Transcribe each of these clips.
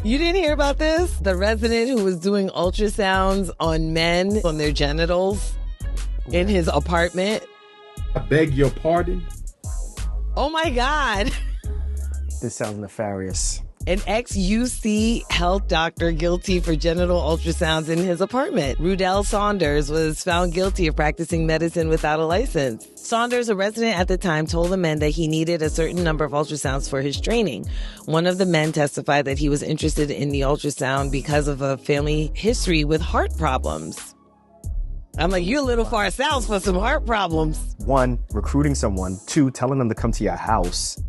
You didn't hear about this? The resident who was doing ultrasounds on men on their genitals in his apartment. I beg your pardon? Oh my God. This sounds nefarious. An ex-UC health doctor guilty for genital ultrasounds in his apartment. Rudell Saunders was found guilty of practicing medicine without a license. Saunders, a resident at the time, told the men that he needed a certain number of ultrasounds for his training. One of the men testified that he was interested in the ultrasound because of a family history with heart problems. I'm like, you're a little far south for some heart problems. 1, recruiting someone. 2, telling them to come to your house.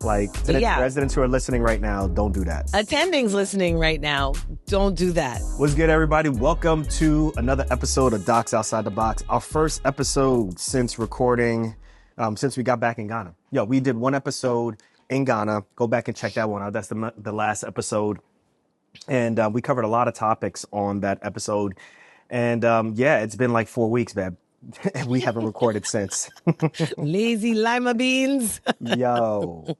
Like, to the residents who are listening right now, don't do that. Attendings listening right now, don't do that. What's good, everybody? Welcome to another episode of Docs Outside the Box. Our first episode since recording, since we got back in Ghana. Yo, we did one episode in Ghana. Go back and check that one out. That's the last episode. And we covered a lot of topics on that episode. And it's been like 4 weeks, babe. We haven't recorded since. Lazy lima beans. Yo.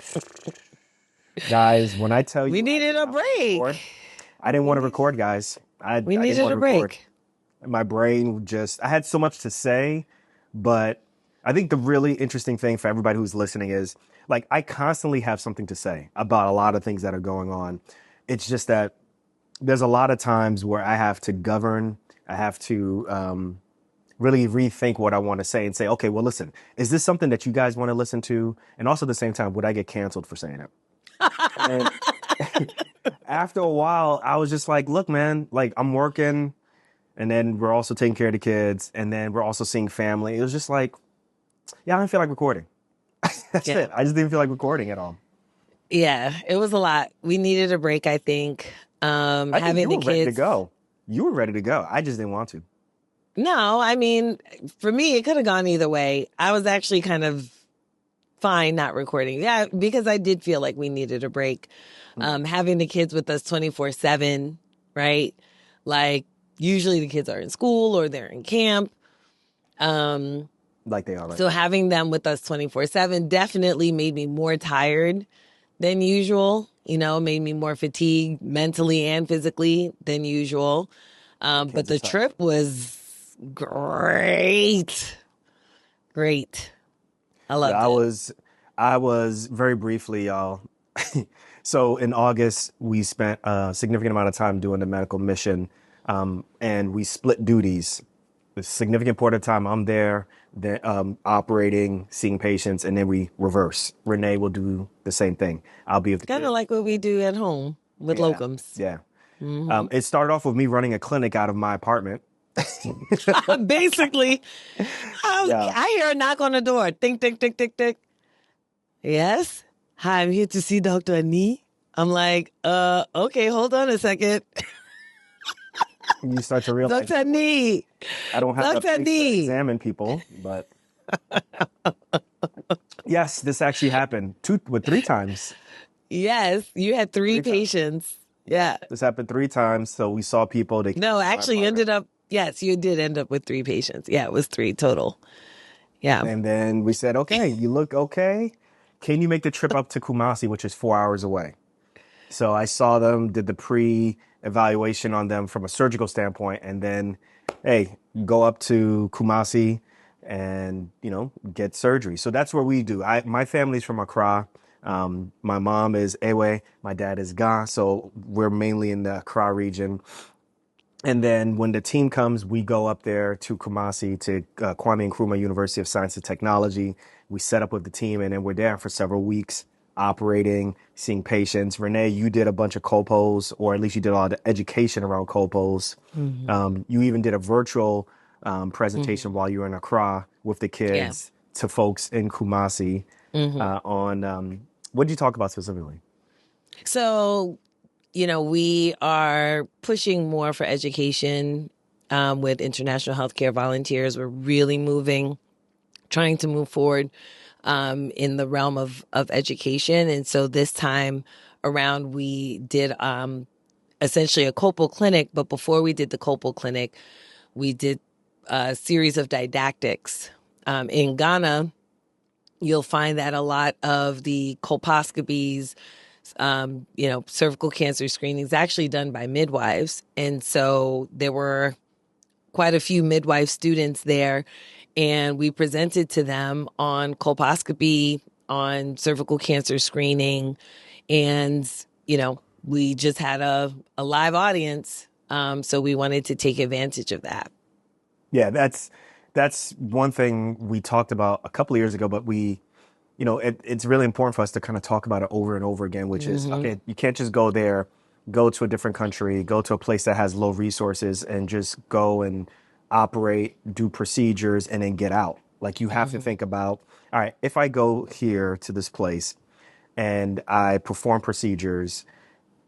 Guys, when I tell you... We needed a break. I didn't want to record, guys. We needed a break. My brain just... I had so much to say, but I think the really interesting thing for everybody who's listening is, like, I constantly have something to say about a lot of things that are going on. It's just that there's a lot of times where I have to govern. I have to... really rethink what I want to say and say, okay, well, listen, is this something that you guys want to listen to? And also at the same time, would I get canceled for saying it? And after a while, I was just like, look, man, like I'm working and then we're also taking care of the kids and then we're also seeing family. It was just like, I don't feel like recording. That's it. I just didn't feel like recording at all. Yeah, it was a lot. We needed a break, I think. Having the kids. Ready to go. You were ready to go. I just didn't want to. No, I mean, for me, it could have gone either way. I was actually kind of fine not recording. Yeah, because I did feel like we needed a break. Having the kids with us 24/7, right? Like, usually the kids are in school or they're in camp. Like they are right So having them with us 24/7 definitely made me more tired than usual. You know, made me more fatigued mentally and physically than usual. But the trip was... Great. I loved it. I was very briefly, y'all. So in August, we spent a significant amount of time doing the medical mission, and we split duties. A significant part of the time I'm there, operating, seeing patients, and then we reverse. Renee will do the same thing. I'll be kind of like what we do at home with locums. Yeah. Mm-hmm. It started off with me running a clinic out of my apartment. Basically, I hear a knock on the door. Tick, tick, tick, tick, tick. Yes? Hi, I'm here to see Dr. Ani. I'm like, okay, hold on a second. You start to realize, Dr. Ani. I don't have to examine people, but yes, this actually happened 3 times. Yes, you had 3 patients. Yeah. This happened 3 times, so we saw people. No, actually, you ended up... Yes, you did end up with 3 patients. Yeah, it was 3 total. Yeah. And then we said, okay, you look okay. Can you make the trip up to Kumasi, which is 4 hours away? So I saw them, did the pre-evaluation on them from a surgical standpoint, and then, hey, go up to Kumasi and, get surgery. So that's what we do. My family's from Accra. My mom is Ewe. My dad is Ga. So we're mainly in the Accra region. And then when the team comes, we go up there to Kumasi, to Kwame Nkrumah University of Science and Technology. We set up with the team, and then we're there for several weeks, operating, seeing patients. Renee, you did a bunch of COPOs, or at least you did a lot of education around COPOs. Mm-hmm. You even did a virtual presentation while you were in Accra with the kids to folks in Kumasi on what did you talk about specifically? So... we are pushing more for education with international healthcare volunteers. We're really trying to move forward in the realm of education. And so this time around, we did essentially a COPO clinic. But before we did the COPO clinic, we did a series of didactics. In Ghana, you'll find that a lot of the colposcopies, cervical cancer screenings actually done by midwives. And so there were quite a few midwife students there, and we presented to them on colposcopy, on cervical cancer screening, and we just had a live audience, so we wanted to take advantage of that. Yeah, that's one thing we talked about a couple of years ago, but it's really important for us to kind of talk about it over and over again, which is, okay, you can't just go there, go to a different country, go to a place that has low resources and just go and operate, do procedures, and then get out. Like you have to think about, all right, if I go here to this place and I perform procedures,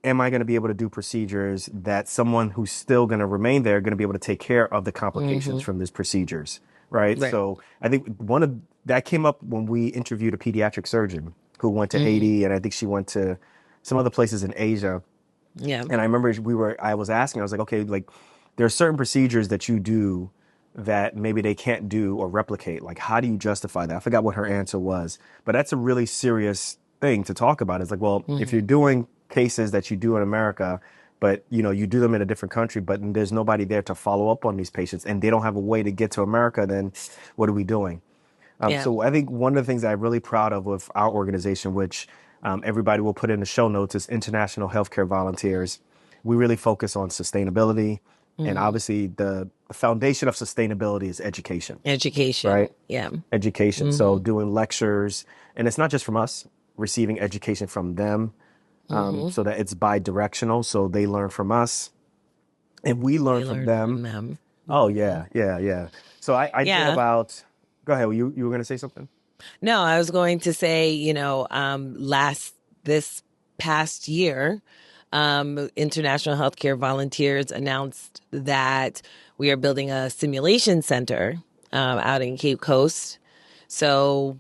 am I going to be able to do procedures that someone who's still going to remain there going to be able to take care of the complications from these procedures, right? Right. So I think one of that came up when we interviewed a pediatric surgeon who went to Haiti, and I think she went to some other places in Asia. Yeah. And I remember I was asking, I was like, okay, like there are certain procedures that you do that maybe they can't do or replicate. Like, how do you justify that? I forgot what her answer was, but that's a really serious thing to talk about. It's like, well, if you're doing cases that you do in America, but you do them in a different country, but there's nobody there to follow up on these patients, and they don't have a way to get to America, then what are we doing? Yeah. So I think one of the things I'm really proud of with our organization, which everybody will put in the show notes, is International Healthcare Volunteers. We really focus on sustainability, and obviously the foundation of sustainability is education, Education. right? Yeah. Education. So doing lectures, and it's not just from us, receiving education from them, so that it's bi-directional. So they learn from us and we learn They from learn from them. them. Oh yeah, yeah, yeah. So I did Yeah. about, go ahead. You were going to say something? No, I was going to say, this past year, International Healthcare Volunteers announced that we are building a simulation center out in Cape Coast. So,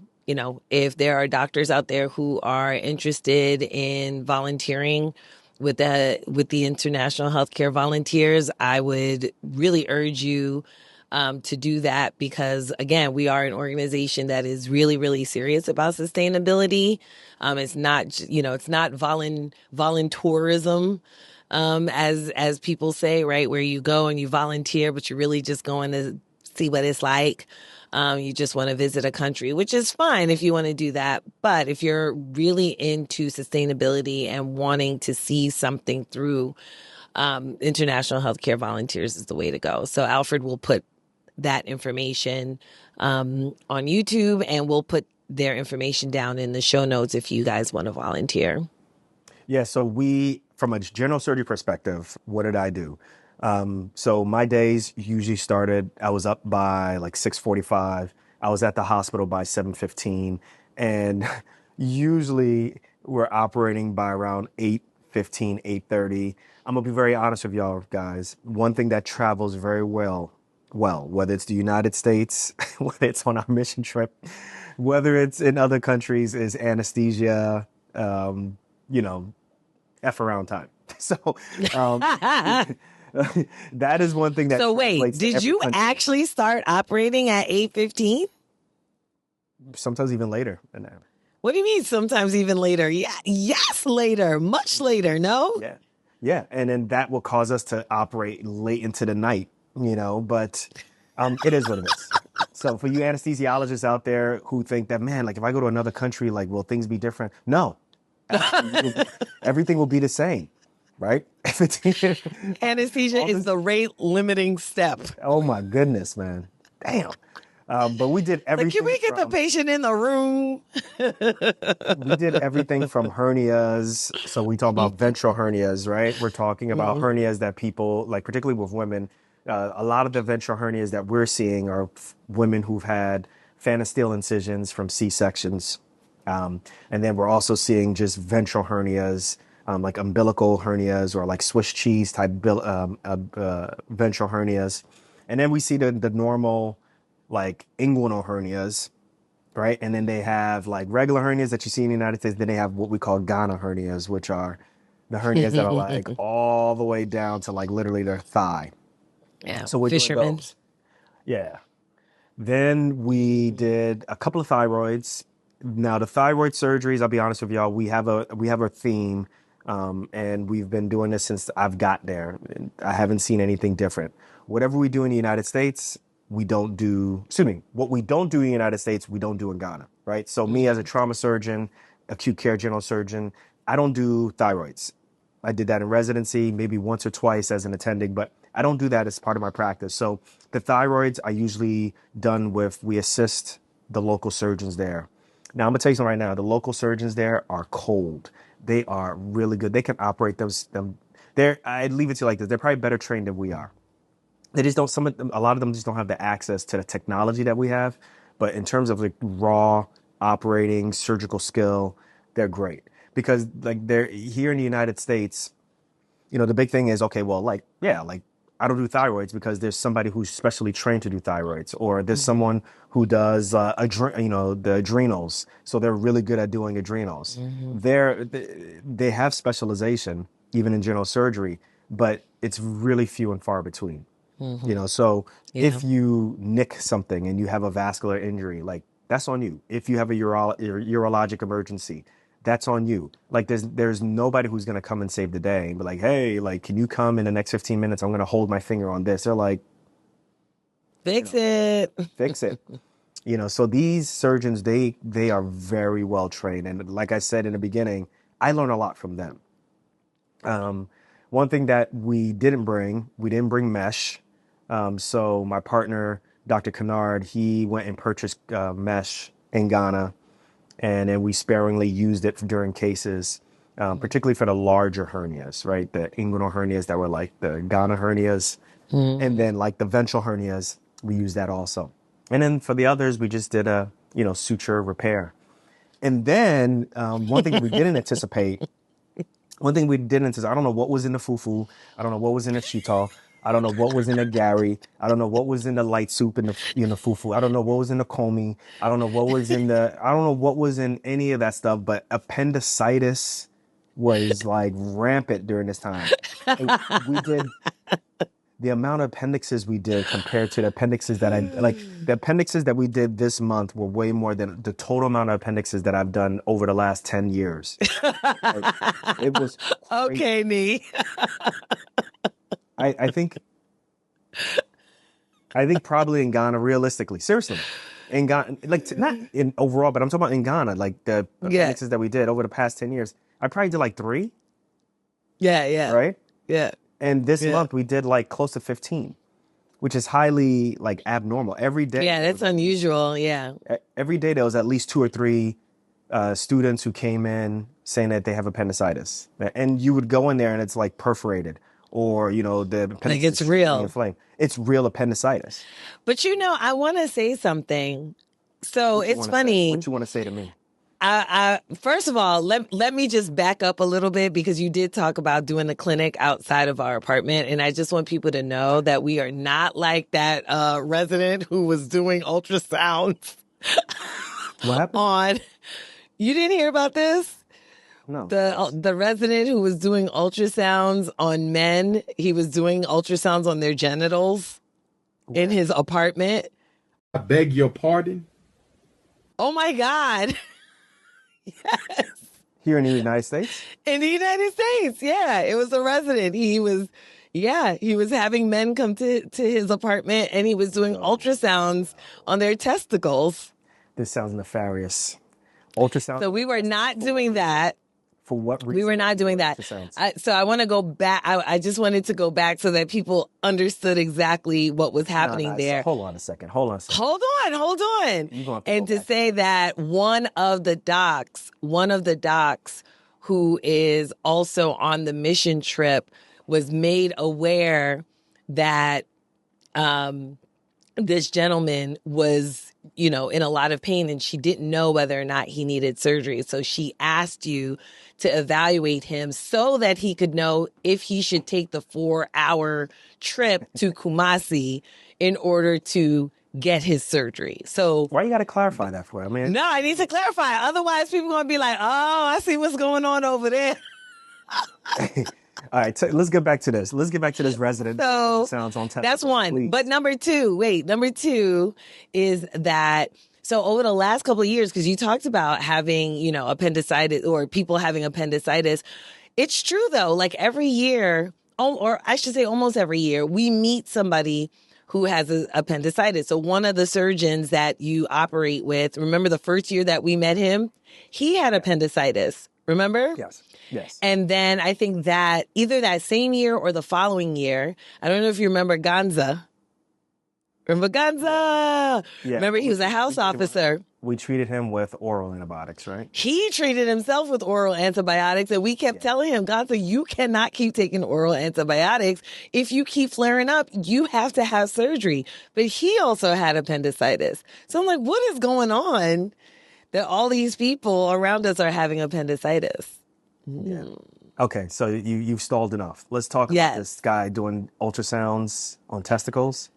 if there are doctors out there who are interested in volunteering with the International Healthcare Volunteers, I would really urge you to do that, because again, we are an organization that is really, really serious about sustainability. It's not, it's not voluntourism, as people say, right? Where you go and you volunteer, but you're really just going to see what it's like. You just want to visit a country, which is fine if you want to do that. But if you're really into sustainability and wanting to see something through, International Healthcare Volunteers is the way to go. So Alfred will put that information on YouTube, and we'll put their information down in the show notes if you guys want to volunteer. Yeah. So from a general surgery perspective, what did I do? So my days usually started, I was up by like 6:45. I was at the hospital by 7:15, and usually we're operating by around 8:15, 8:30. I'm gonna be very honest with y'all guys. One thing that travels very well, whether it's the United States, whether it's on our mission trip, whether it's in other countries, is anesthesia, you know, F around time. So, um, that is one thing that So wait, translates to did every you country. actually start operating at 8:15? Sometimes even later than that. What do you mean sometimes even later? Yeah, yes, later, much later, no? Yeah. Yeah. And then that will cause us to operate late into the night, but it is what it is. So for you anesthesiologists out there who think that, man, like if I go to another country, like, will things be different? No, everything will be the same, right? Anesthesia All is this, the rate limiting step. oh my goodness, man. Damn. But we did Like, can everything we get the from patient in the room? we did everything from hernias. So we talk about ventral hernias, right? We're talking about hernias that people, like particularly with women, a lot of the ventral hernias that we're seeing are women who've had phalansteal incisions from C-sections. And then we're also seeing just ventral hernias, like umbilical hernias or like Swiss cheese type ventral hernias. And then we see the normal like inguinal hernias, right? And then they have like regular hernias that you see in the United States. Then they have what we call Ghana hernias, which are the hernias that are like all the way down to like literally their thigh. Yeah, So we're doing fisherman's. those. Yeah. Then we did a couple of thyroids. Now the thyroid surgeries, I'll be honest with y'all, we have a theme, and we've been doing this since I've got there. I haven't seen anything different. Whatever we do in the United States, we don't do. Excuse me. What we don't do in the United States, we don't do in Ghana, right? So me as a trauma surgeon, acute care general surgeon, I don't do thyroids. I did that in residency, maybe once or twice as an attending, but I don't do that as part of my practice. So the thyroids are usually done with, we assist the local surgeons there. Now, I'm gonna tell you something right now. The local surgeons there are cold. They are really good. They can operate them. I'd leave it to you like this. They're probably better trained than we are. They just don't. Some of them, a lot of them just don't have the access to the technology that we have. But in terms of like raw operating surgical skill, they're great because like they're here in the United States. The big thing is, okay, well, like, yeah, like I don't do thyroids because there's somebody who's specially trained to do thyroids, or there's someone who does, the adrenals. So they're really good at doing adrenals. They have specialization even in general surgery, but it's really few and far between. So Yeah. if you nick something and you have a vascular injury, like that's on you. If you have a urologic emergency, that's on you. Like there's nobody who's gonna come and save the day and be like, hey, like, can you come in the next 15 minutes? I'm gonna hold my finger on this. They're like, Fix it. fix it. So these surgeons, they are very well trained. And like I said in the beginning, I learn a lot from them. One thing that we didn't bring mesh. So my partner, Dr. Kennard, he went and purchased mesh in Ghana, and then we sparingly used it during cases, particularly for the larger hernias, right? The inguinal hernias that were like the Ghana hernias, and then like the ventral hernias, we used that also. And then for the others, we just did a suture repair. And then one thing we didn't is I don't know what was in the fufu. I don't know what was in the shito. I don't know what was in the gari. I don't know what was in the light soup in the fufu. I don't know what was in the komi. I don't know what was in any of that stuff. But appendicitis was like rampant during this time. We did the amount of appendixes we did compared to the appendixes the appendixes that we did this month were way more than the total amount of appendixes that I've done over the last 10 years. Like, it was crazy. Okay, Nee. I think probably in Ghana, realistically, seriously, in Ghana, like not in overall, but I'm talking about in Ghana, like the appendixes that we did over the past 10 years, I probably did like 3. Yeah. Right. Yeah. And this month we did like close to 15, which is highly like abnormal. Every day. Yeah, that's unusual. Yeah. Every day there was at least 2 or 3 students who came in saying that they have appendicitis, and you would go in there and it's like perforated, or the appendix Like it's real. inflamed. It's real appendicitis. But I want to say something. So it's funny. What you want to say to me? First of all, let me just back up a little bit, because you did talk about doing the clinic outside of our apartment. And I just want people to know that we are not like that resident who was doing ultrasounds. What happened? You didn't hear about this? No. The resident who was doing ultrasounds on men, he was doing ultrasounds on their genitals in his apartment. I beg your pardon? Oh my God. Yes. Here in the United States? In the United States, yeah. It was a resident. He was having men come to his apartment, and he was doing ultrasounds on their testicles. This sounds nefarious. Ultrasound? So we were not doing that. For what reason? We were not doing that. So I want to go back. I just wanted to go back so that people understood exactly what was happening there. Hold on a second. Hold on. And to say that one of the docs who is also on the mission trip was made aware that this gentleman was, in a lot of pain, and she didn't know whether or not he needed surgery. So she asked you to evaluate him so that he could know if he should take the 4-hour trip to Kumasi in order to get his surgery. So why you got to clarify that for? No, I need to clarify. Otherwise, people are going to be like, oh, I see what's going on over there. All right, let's get back to this. Let's get back to this resident. So sounds on test. That's one. Please. But number two is that, So over the last couple of years, because you talked about having, appendicitis or people having appendicitis, it's true though. Like every year, or I should say almost every year, we meet somebody who has appendicitis. So one of the surgeons that you operate with, remember the first year that we met him, he had appendicitis. Remember? Yes. Yes. And then I think that either that same year or the following year, I don't know if you remember Ganza. Remember Ganza? Yeah. Remember he was a house officer. We treated him with oral antibiotics, right? He treated himself with oral antibiotics, and we kept telling him, Ganza, you cannot keep taking oral antibiotics. If you keep flaring up, you have to have surgery. But he also had appendicitis. So I'm like, what is going on that all these people around us are having appendicitis? Yeah. Okay, so you've stalled enough. Let's talk about this guy doing ultrasounds on testicles.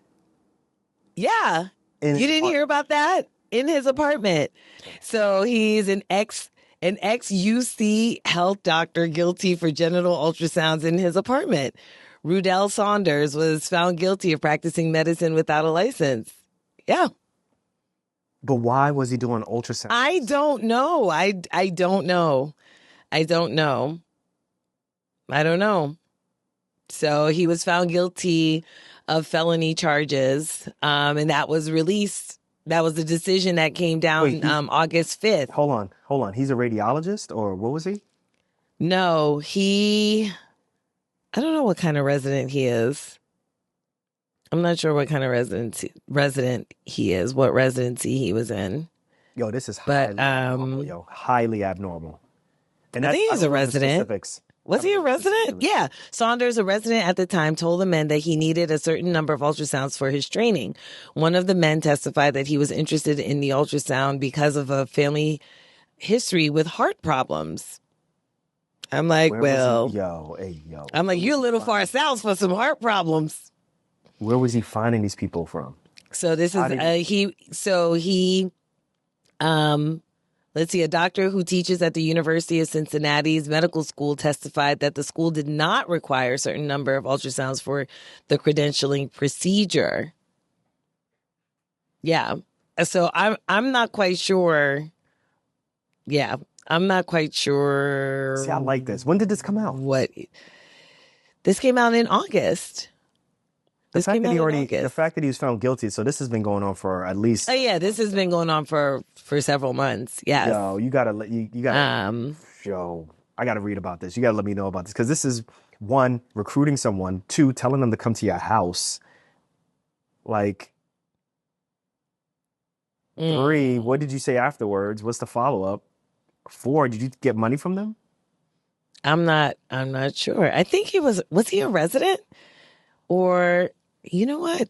Yeah. You didn't hear about that? In his apartment. So he's an ex-UC health doctor guilty for genital ultrasounds in his apartment. Rudell Saunders was found guilty of practicing medicine without a license. Yeah. But why was he doing ultrasounds? I don't know. I don't know. I don't know. So he was found guilty of felony charges, and that was released. That was the decision that came down August 5th. Hold on. He's a radiologist, or what was he? No, I don't know what kind of resident he is. I'm not sure what kind of resident he is, what residency he was in. Yo, this is highly abnormal. And I think he's a resident. Was he a resident? Yeah. Saunders, a resident at the time, told the men that he needed a certain number of ultrasounds for his training. One of the men testified that he was interested in the ultrasound because of a family history with heart problems. I'm like, yo. I'm like, you're a little far south for some heart problems. Where was he finding these people from? So this is let's see, a doctor who teaches at the University of Cincinnati's medical school testified that the school did not require a certain number of ultrasounds for the credentialing procedure. Yeah. So I'm not quite sure. Yeah. I'm not quite sure. See, I like this. When did this come out? This came out in August. The fact that he was found guilty, so this has been going on for at least. Oh yeah, this has been going on for several months. Yes. Yo, you gotta. Yo, I gotta read about this. You gotta let me know about this because this is one, recruiting someone. Two, telling them to come to your house. Like. Three, what did you say afterwards? What's the follow up? Four, did you get money from them? I'm not sure. I think was he a resident? Or you know what?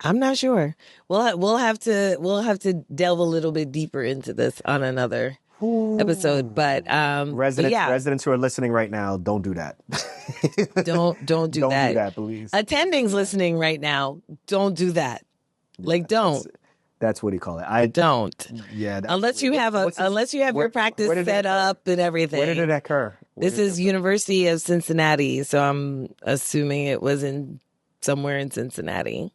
I'm not sure. We'll have to delve a little bit deeper into this on another episode. But residents who are listening right now, don't do that. don't do that. Don't do that, please. Attendings listening right now, don't do that. Don't. That's what he call it. I don't. Yeah. Unless you have your practice set up and everything. Where did it occur? This is University of Cincinnati, so I'm assuming it was somewhere in Cincinnati.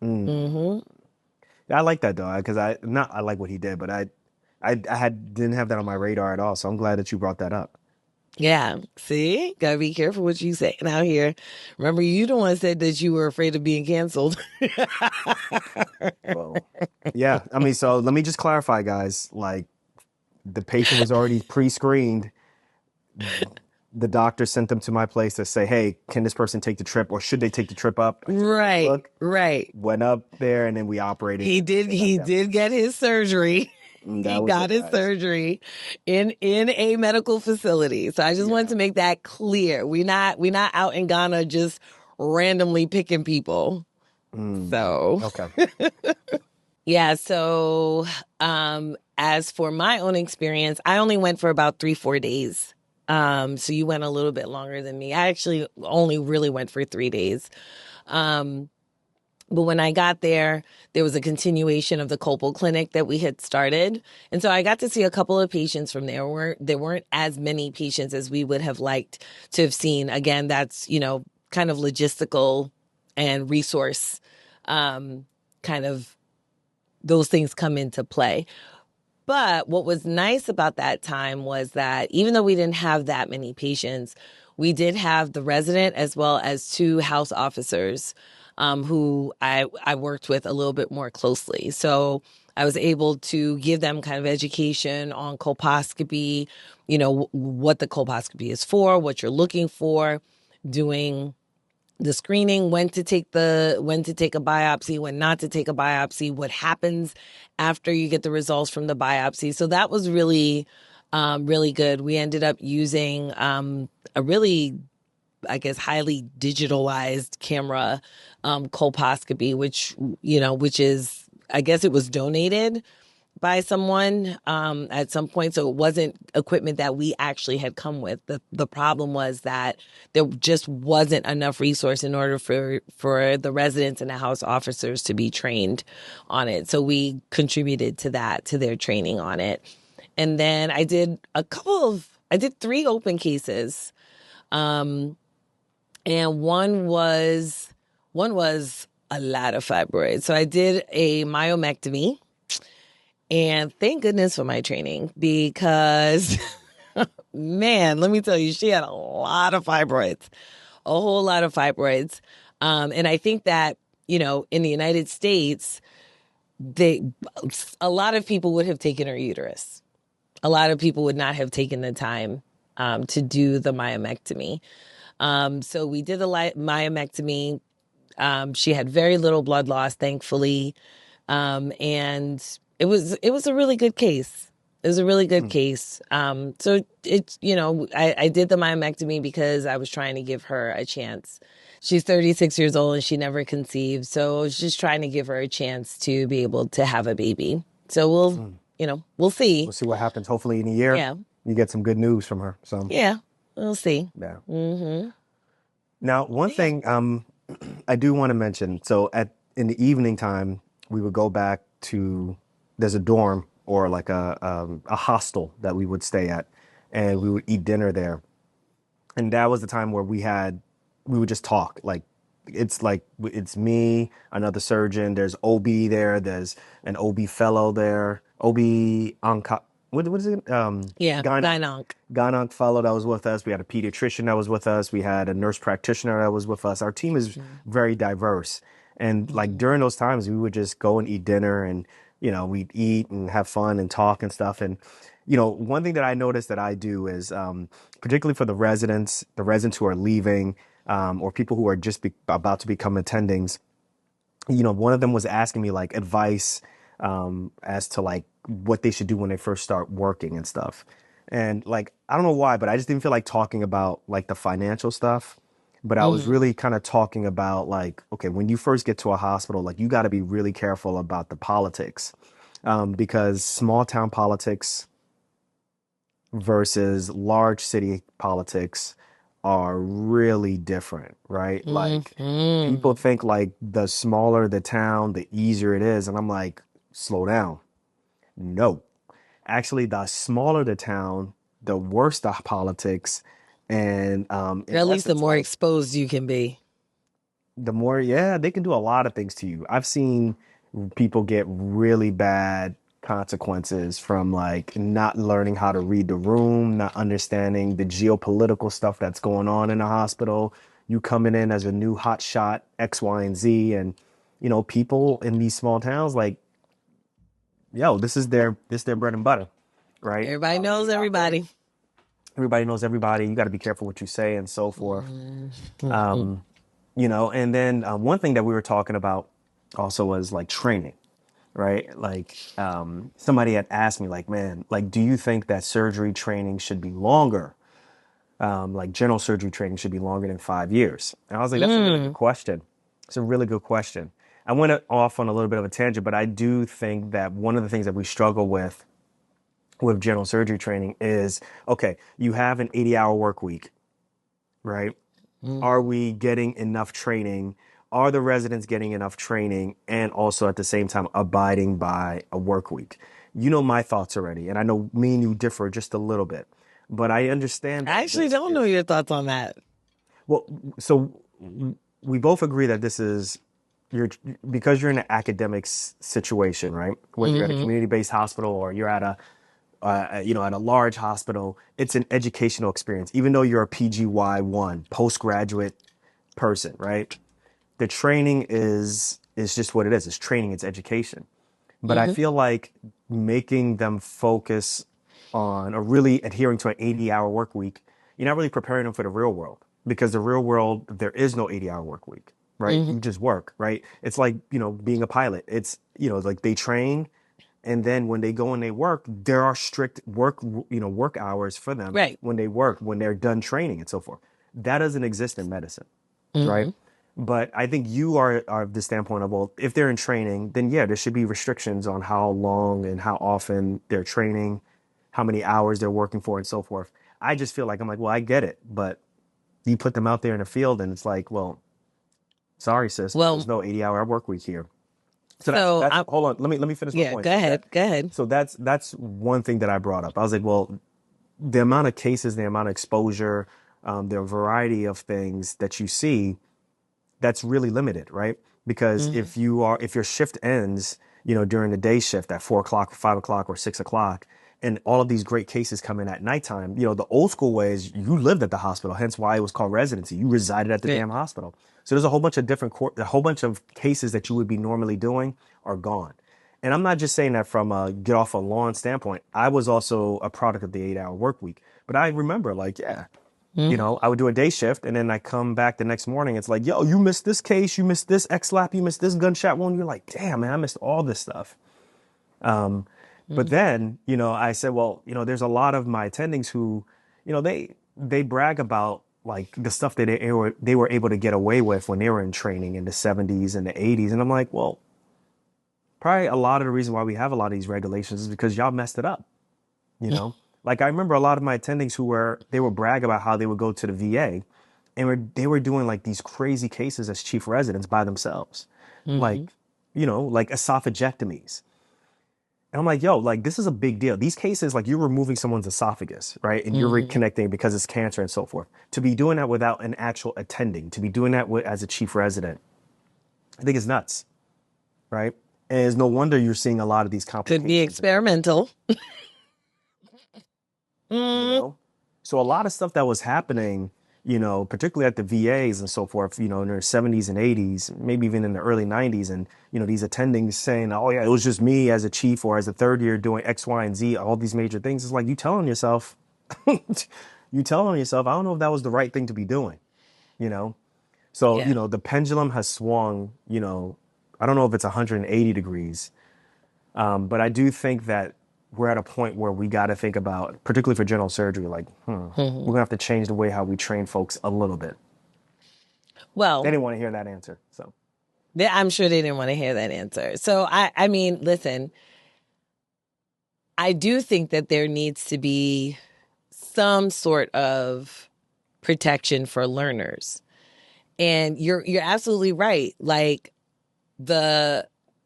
I like that though, because I like what he did, but I didn't have that on my radar at all. So I'm glad that you brought that up. Yeah. See, gotta be careful what you saying out here. Remember, you the one said that you were afraid of being canceled. Well, yeah. I mean, so let me just clarify, guys. Like, the patient was already pre-screened. The doctor sent them to my place to say, "Hey, can this person take the trip, or should they take the trip up?" Right. Right. Went up there, and then we operated. He did get his surgery. He got his surgery in a medical facility. So I just wanted to make that clear. We're not out in Ghana just randomly picking people. So okay. Yeah. So as for my own experience, I only went for about 3-4 days. So you went a little bit longer than me. I actually only really went for 3 days. But when I got there was a continuation of the Copal clinic that we had started. And so I got to see a couple of patients from there. There weren't as many patients as we would have liked to have seen. Again, that's, kind of logistical and resource kind of those things come into play. But what was nice about that time was that even though we didn't have that many patients, we did have the resident as well as two house officers who I worked with a little bit more closely. So I was able to give them kind of education on colposcopy, what the colposcopy is for, what you're looking for, doing the screening, when to take a biopsy, when not to take a biopsy, what happens after you get the results from the biopsy. So that was really, really good. We ended up using a really, I guess, highly digitalized camera colposcopy, which is, I guess it was donated by someone at some point. So it wasn't equipment that we actually had come with. The problem was that there just wasn't enough resource in order for the residents and the house officers to be trained on it. So we contributed to that, to their training on it. And then I did 3 open cases. And one was a lot of fibroids. So I did a myomectomy. And thank goodness for my training because, man, let me tell you, she had a lot of fibroids, a whole lot of fibroids. And I think that, in the United States, a lot of people would have taken her uterus. A lot of people would not have taken the time to do the myomectomy. So we did the myomectomy. She had very little blood loss, thankfully. And it was a really good case. It was a really good case. So it's, I did the myomectomy because I was trying to give her a chance. She's 36 years old and she never conceived. So I was just trying to give her a chance to be able to have a baby. So we'll see. We'll see what happens. Hopefully in a year, you get some good news from her. So yeah, we'll see. Yeah. Mm-hmm. Now, one thing I do want to mention. So in the evening time, we would go back to, there's a dorm or like a hostel that we would stay at, and we would eat dinner there. And that was the time where we would just talk. It's me, another surgeon. There's OB there. There's an OB fellow there. OB onco. What is it? Gynonc fellow that was with us. We had a pediatrician that was with us. We had a nurse practitioner that was with us. Our team is very diverse. And like during those times, we would just go and eat dinner, and we'd eat and have fun and talk and stuff. And one thing that I noticed that I do is, particularly for the residents who are leaving, or people who are just about to become attendings, one of them was asking me like advice as to like what they should do when they first start working and stuff. And like, I don't know why, but I just didn't feel like talking about like the financial stuff. But I was really kind of talking about like, okay, when you first get to a hospital, like you got to be really careful about the politics, because small town politics versus large city politics are really different, right? Like people think like the smaller the town, the easier it is. And I'm like, slow down. No, actually, the smaller the town, the worse the politics. And at least the more exposed you can be. The more, they can do a lot of things to you. I've seen people get really bad consequences from like not learning how to read the room, not understanding the geopolitical stuff that's going on in the hospital. You coming in as a new hot shot, X, Y, and Z, and people in these small towns like, this is their bread and butter, right? Everybody knows everybody. Everybody knows everybody. You got to be careful what you say and so forth. And then one thing that we were talking about also was like training, right? Like somebody had asked me like, man, like, do you think that surgery training should be longer? Like general surgery training should be longer than 5 years. And I was like, that's a really good question. It's a really good question. I went off on a little bit of a tangent, but I do think that one of the things that we struggle with general surgery training is, okay, you have an 80-hour work week, right? Are we getting enough training? Are the residents getting enough training and also at the same time abiding by a work week? You know my thoughts already, and I know me and you differ just a little bit, but I understand. I actually don't know your thoughts on that. Well, so we both agree that this is you're because you're in an academic situation, right? Whether you're at a community-based hospital or you're at a at a large hospital, it's an educational experience. Even though you're a PGY1 postgraduate person, right? The training is just what it is. It's training, it's education. But I feel like making them focus on or really adhering to an 80-hour work week, you're not really preparing them for the real world because the real world, there is no 80-hour work week, right? You just work, right? It's like, being a pilot. It's, like they train and then when they go and they work, there are strict work hours for them Right. when they work, when they're done training and so forth. That doesn't exist in medicine, right? But I think you are of the standpoint of, well, if they're in training, then yeah, there should be restrictions on how long and how often they're training, how many hours they're working for and so forth. I just feel like, I'm like, well, I get it. But you put them out there in the field and it's like, well, sorry, sis, but Well, there's no 80-hour work week here. So so that's I'm, hold on. Let me finish my yeah, point. go ahead. Go ahead. So that's one thing that I brought up. I was like, well, the amount of cases, the amount of exposure, the variety of things that you see, that's really limited, right? Because if your shift ends, during the day shift at 4 o'clock, or 5 o'clock, or 6 o'clock, and all of these great cases come in at nighttime, the old school way is you lived at the hospital, hence why it was called residency. You resided at the Right. damn hospital. So there's a whole bunch of a whole bunch of cases that you would be normally doing are gone. And I'm not just saying that from a get off a lawn standpoint. I was also a product of the 8-hour work week. But I remember, like, yeah, I would do a day shift and then I come back the next morning. It's like, yo, you missed this case, you missed this X-lap, you missed this gunshot wound. You're like, damn, man, I missed all this stuff. But then, I said, well, there's a lot of my attendings who, they brag about like the stuff that they were able to get away with when they were in training in the 70s and the 80s. And I'm like, well, probably a lot of the reason why we have a lot of these regulations is because y'all messed it up, Like I remember a lot of my attendings they would brag about how they would go to the VA and they were doing like these crazy cases as chief residents by themselves. Like, like esophagectomies. And I'm like, yo, like this is a big deal. These cases, like you're removing someone's esophagus, right? And you're reconnecting because it's cancer and so forth. To be doing that without an actual attending, to be doing that as a chief resident, I think it's nuts, right? And it's no wonder you're seeing a lot of these complications. Could be experimental. So a lot of stuff that was happening, particularly at the VAs and so forth, in their 70s and 80s, maybe even in the early 90s. And, these attendings saying, oh, yeah, it was just me as a chief or as a third year doing X, Y, and Z, all these major things. It's like you telling yourself, I don't know if that was the right thing to be doing, So, Yeah. the pendulum has swung, I don't know if it's 180 degrees, but I do think that we're at a point where we got to think about, particularly for general surgery, like, we're going to have to change the way how we train folks a little bit. They Well, didn't want to hear that answer. So I'm sure they didn't want to hear that answer. So I mean, listen, I do think that there needs to be some sort of protection for learners. And you're absolutely right. Like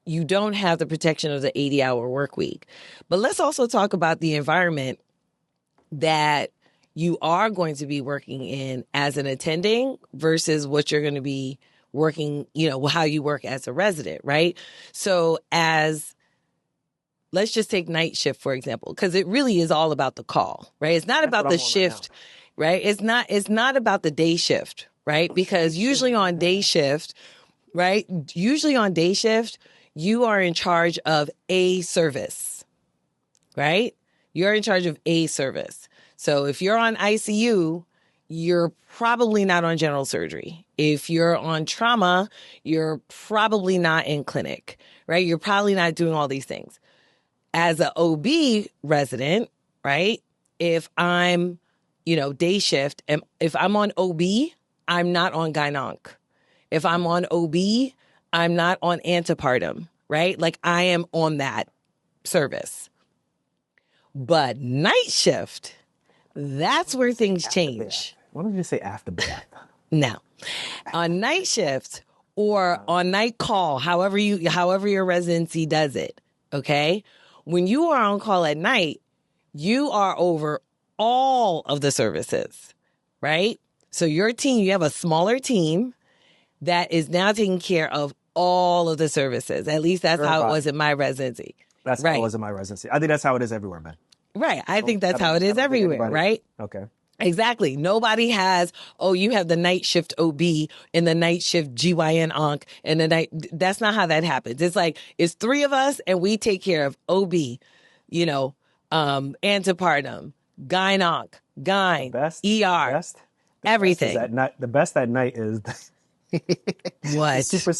you don't have the protection of the 80-hour work week. But let's also talk about the environment that you are going to be working in as an attending versus what you're going to be working, how you work as a resident, right? So let's just take night shift, for example, because it really is all about the call, right? It's not about the shift, right? It's not about the day shift, right? Because usually on day shift, right? Usually on day shift, you are in charge of a service, right? You're in charge of a service. So if you're on ICU, you're probably not on general surgery. If you're on trauma, you're probably not in clinic, right? You're probably not doing all these things. As an OB resident, right? If I'm, day shift, and if I'm on OB, I'm not on gynonc. If I'm on OB, I'm not on antepartum, right? Like I am on that service. But night shift, that's where things change. Why don't you just say after bath? Now, on night shift or on night call, however your residency does it, okay? When you are on call at night, you are over all of the services, right? So your team, you have a smaller team that is now taking care of all of the services. At least that's how it was in my residency. That's how it was in my residency. I think that's how it is everywhere, man. Right. I think that's how it is everywhere, right? Okay. Exactly. Nobody has, oh, you have the night shift OB and the night shift GYN onc and the night. That's not how that happens. It's like, it's three of us and we take care of OB, antepartum, gyn onc, gyn, ER, everything. The best at night is what? The super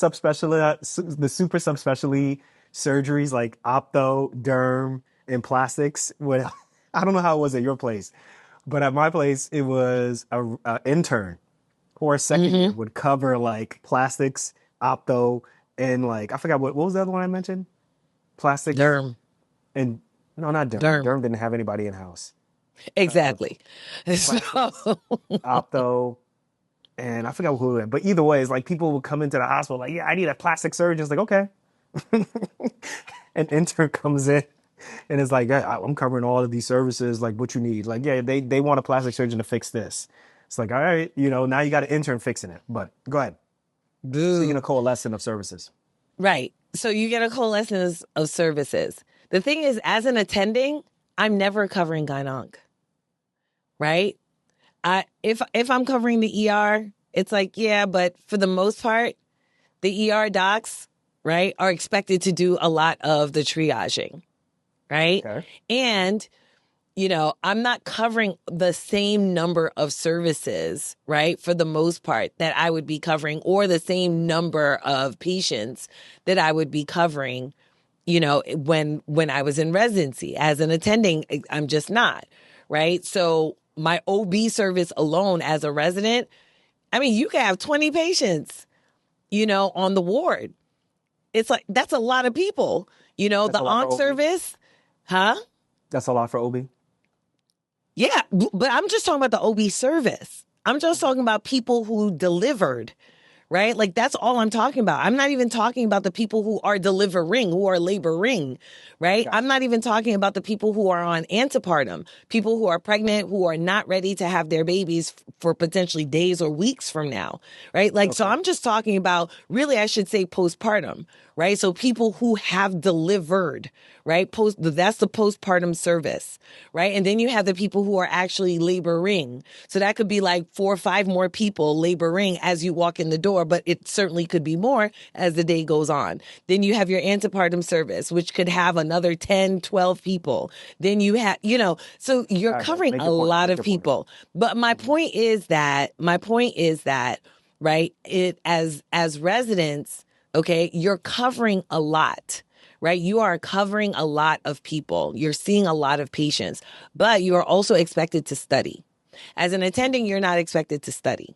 subspecialty surgeries like opto, derm, and plastics. I don't know how it was at your place, but at my place, it was a intern or a second year would cover like plastics, opto, and like, I forgot what was the other one I mentioned? Plastics. Derm. And no, not derm. Derm didn't have anybody in-house. Exactly. Opto, and I forgot who, but either way, it's like people would come into the hospital like, yeah, I need a plastic surgeon. It's like, okay. An intern comes in and it's like, yeah, I'm covering all of these services. Like, what you need? Like, yeah, they want a plastic surgeon to fix this. It's like, all right, now you got an intern fixing it. But go ahead. Boo. So you get a coalescence of services. Right. So you get a coalescence of services. The thing is, as an attending, I'm never covering gyn-onc. Right? If I'm covering the ER, it's like, yeah, but for the most part, the ER docs, right, are expected to do a lot of the triaging, right? Okay. And, I'm not covering the same number of services, right, for the most part that I would be covering, or the same number of patients that I would be covering, when I was in residency. As an attending, I'm just not, right? So my OB service alone as a resident, I mean, you can have 20 patients, on the ward. It's like, that's a lot of people, the onc service. Huh? That's a lot for OB? Yeah, but I'm just talking about the OB service. I'm just talking about people who delivered, right? Like, that's all I'm talking about. I'm not even talking about the people who are delivering, who are laboring, right? Gotcha. I'm not even talking about the people who are on antepartum, people who are pregnant, who are not ready to have their babies for potentially days or weeks from now, right? Like, okay. So I'm just talking about, really, I should say postpartum, right? So people who have delivered, right? That's the postpartum service, right? And then you have the people who are actually laboring. So that could be like 4 or 5 more people laboring as you walk in the door, but it certainly could be more as the day goes on. Then you have your antepartum service, which could have another 10, 12 people. Then you have, so you're covering a lot of people. But my point is that, right, as residents, okay, you're covering a lot. Right? You are covering a lot of people. You're seeing a lot of patients, but you are also expected to study. As an attending, you're not expected to study.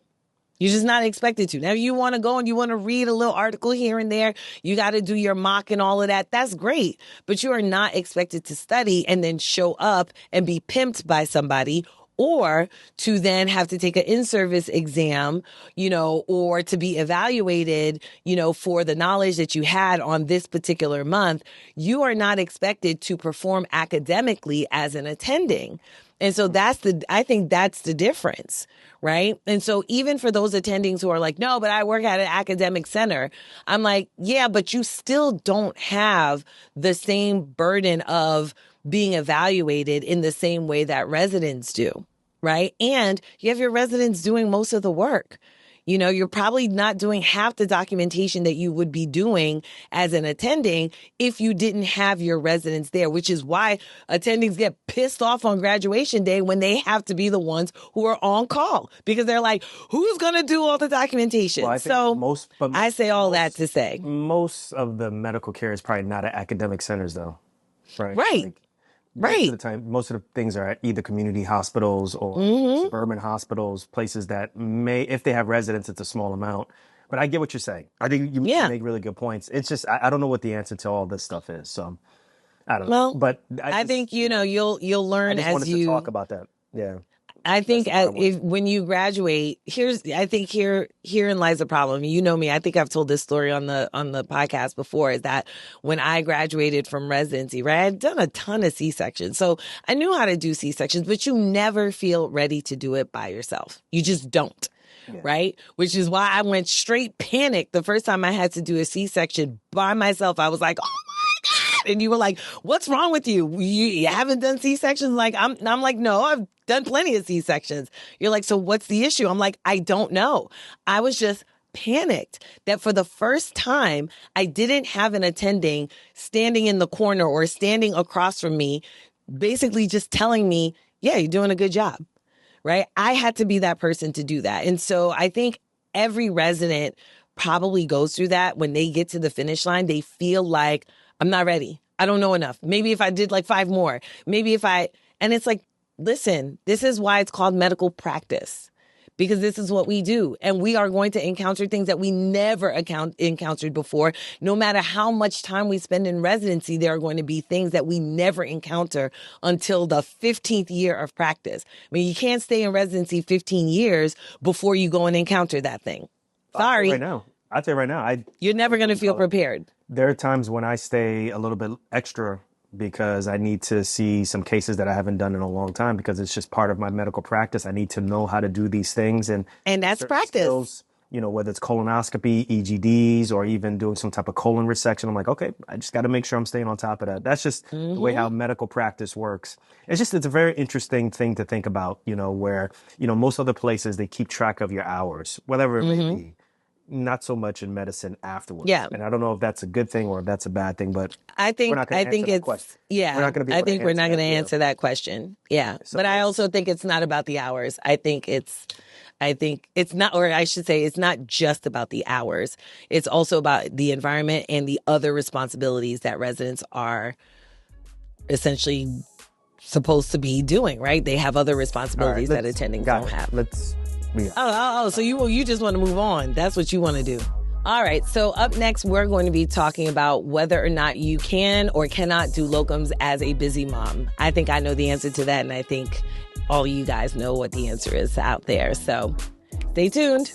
You're just not expected to. Now, you want to go and you want to read a little article here and there. You got to do your mock and all of that. That's great. But you are not expected to study and then show up and be pimped by somebody, or to then have to take an in-service exam, or to be evaluated, for the knowledge that you had on this particular month. You are not expected to perform academically as an attending. And so I think that's the difference, right? And so even for those attendings who are like, no, but I work at an academic center, I'm like, yeah, but you still don't have the same burden of being evaluated in the same way that residents do, right? And you have your residents doing most of the work. You're probably not doing half the documentation that you would be doing as an attending if you didn't have your residents there, which is why attendings get pissed off on graduation day when they have to be the ones who are on call, because they're like, who's going to do all the documentation? Well, I say all that to say most of the medical care is probably not at academic centers, though. Right. Right. Most of the time, most of the things are at either community hospitals or suburban hospitals, places that may, if they have residents, it's a small amount. But I get what you're saying. I think you make really good points. It's just, I don't know what the answer to all this stuff is. So I don't know. Well, but I think, you'll learn as you talk about that. Yeah. I think when you graduate, herein lies the problem. You know me. I think I've told this story on the podcast before, is that when I graduated from residency, right, I'd done a ton of C-sections. So I knew how to do C-sections, but you never feel ready to do it by yourself. You just don't. right? Which is why I went straight panic the first time I had to do a C-section by myself. I was like, oh my God. And you were like, what's wrong with you? You haven't done C-sections? Like, I'm like, no, I've done plenty of C-sections. You're like, so what's the issue? I'm like, I don't know. I was just panicked that for the first time, I didn't have an attending standing in the corner or standing across from me, basically just telling me, yeah, you're doing a good job, right? I had to be that person to do that. And so I think every resident probably goes through that. When they get to the finish line, they feel like, I'm not ready. I don't know enough. Maybe if I did like 5 more, and it's like, listen, this is why it's called medical practice. Because this is what we do. And we are going to encounter things that we never encountered before. No matter how much time we spend in residency, there are going to be things that we never encounter until the 15th year of practice. I mean, you can't stay in residency 15 years before you go and encounter that thing. Sorry. I'll tell you right now. You're never going to feel prepared. There are times when I stay a little bit extra because I need to see some cases that I haven't done in a long time, because it's just part of my medical practice. I need to know how to do these things. And that's practice. Skills, whether it's colonoscopy, EGDs, or even doing some type of colon resection. I'm like, okay, I just got to make sure I'm staying on top of that. That's just the way how medical practice works. It's a very interesting thing to think about, where, most other places, they keep track of your hours, whatever it may be. Not so much in medicine afterwards. Yeah. And I don't know if that's a good thing or if that's a bad thing, but I think we're not going to answer that question. Yeah. We're not gonna be I think we're not going to answer that question. Yeah. So, but I also think it's not about the hours. I think it's not, or I should say, it's not just about the hours. It's also about the environment and the other responsibilities that residents are essentially supposed to be doing, right? They have other responsibilities that attendings don't have. So you just want to move on. That's what you want to do. All right. So up next, we're going to be talking about whether or not you can or cannot do locums as a busy mom. I think I know the answer to that, and I think all you guys know what the answer is out there. So stay tuned.